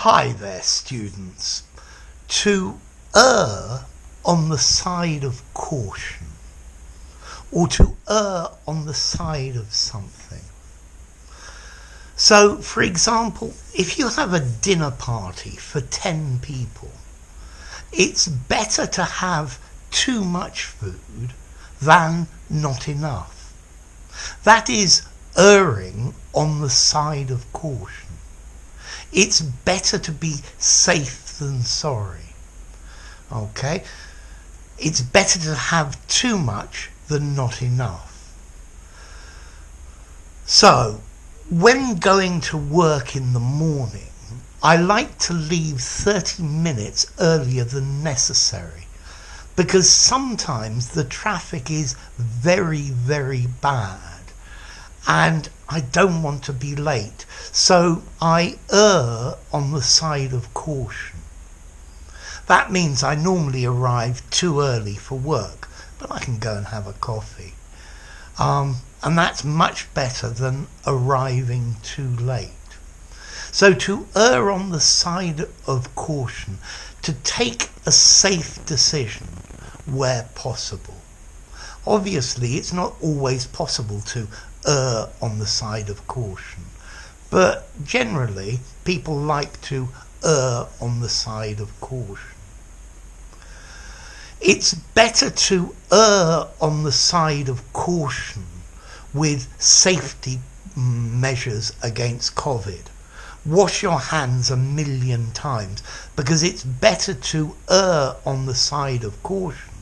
Hi there, students. To err on the side of caution, or to err on the side of something. So, for example, if you have a dinner party for 10 people, it's better to have too much food than not enough. That is erring on the side of caution. It's better to be safe than sorry. Okay? It's better to have too much than not enough. So, when going to work in the morning, I like to leave 30 minutes earlier than necessary, because sometimes the traffic is very, very bad and I don't want to be late. So I err on the side of caution. That means I normally arrive too early for work, but I can go and have a coffee. And that's much better than arriving too late. So to err on the side of caution, to take a safe decision where possible. Obviously, it's not always possible to err on the side of caution, but generally people like to err on the side of caution. It's better to err on the side of caution with safety measures against COVID. Wash your hands 1,000,000 times, because it's better to err on the side of caution,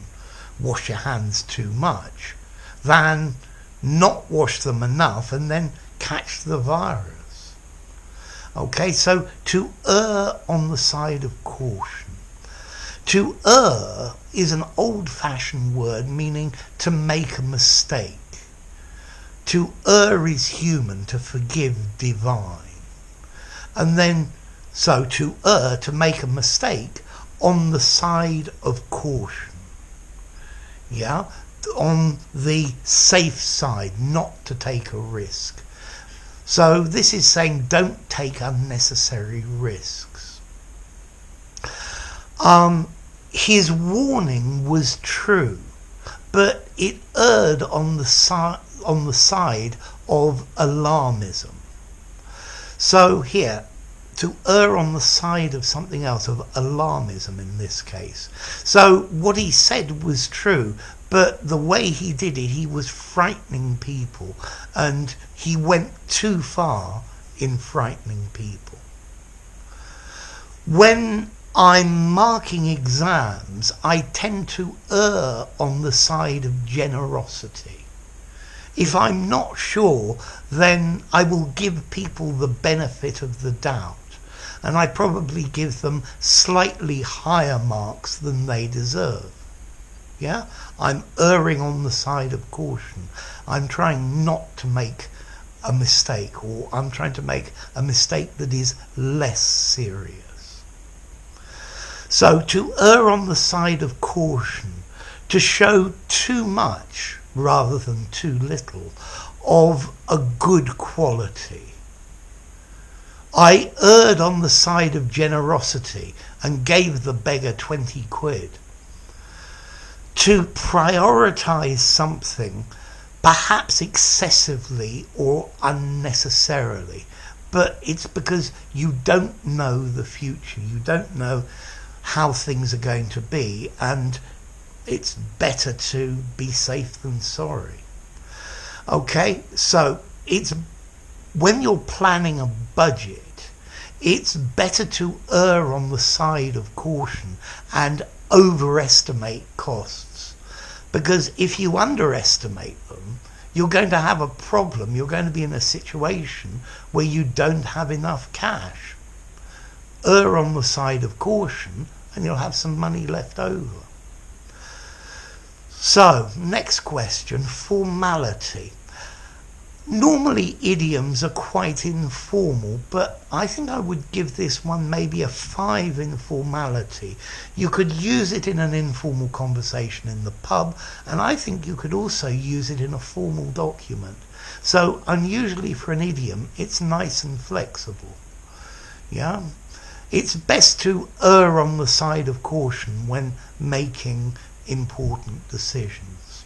wash your hands too much, than not wash them enough and then catch the virus. Okay, so to err on the side of caution. To err is an old-fashioned word meaning to make a mistake. To err is human, to forgive divine. And then, so to err, to make a mistake on the side of caution. Yeah? On the safe side, not to take a risk. So this is saying don't take unnecessary risks. His warning was true, but it erred on the side of alarmism. So here, to err on the side of something else, of alarmism in this case. So what he said was true, but the way he did it, he was frightening people, and he went too far in frightening people. When I'm marking exams, I tend to err on the side of generosity. If I'm not sure, then I will give people the benefit of the doubt, and I probably give them slightly higher marks than they deserve. Yeah? I'm erring on the side of caution. I'm trying not to make a mistake, or I'm trying to make a mistake that is less serious. So to err on the side of caution, to show too much rather than too little of a good quality. I erred on the side of generosity and gave the beggar 20 quid. To prioritize something, perhaps excessively or unnecessarily, but it's because you don't know the future, you don't know how things are going to be, and it's better to be safe than sorry. Okay, so it's when you're planning a budget, it's better to err on the side of caution and overestimate costs, because if you underestimate them, you're going to have a problem. You're going to be in a situation where you don't have enough cash. Err on the side of caution and you'll have some money left over. So, next question, formality. Normally idioms are quite informal, but I think I would give this one maybe a 5 in formality. You could use it in an informal conversation in the pub, and I think you could also use it in a formal document. So unusually for an idiom, it's nice and flexible. Yeah? It's best to err on the side of caution when making important decisions.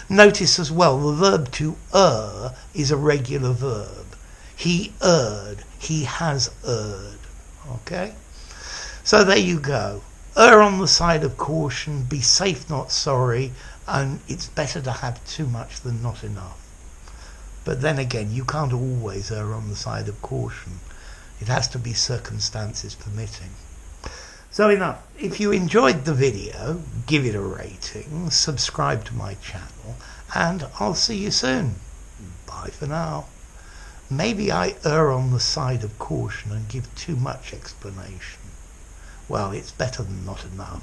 Notice as well, the verb to err is a regular verb. He erred. He has erred. Okay? So there you go. Err on the side of caution, be safe not sorry, and it's better to have too much than not enough. But then again, you can't always err on the side of caution. It has to be circumstances permitting. So enough. If you enjoyed the video, give it a rating, subscribe to my channel, and I'll see you soon. Bye for now. Maybe I err on the side of caution and give too much explanation. Well, it's better than not enough.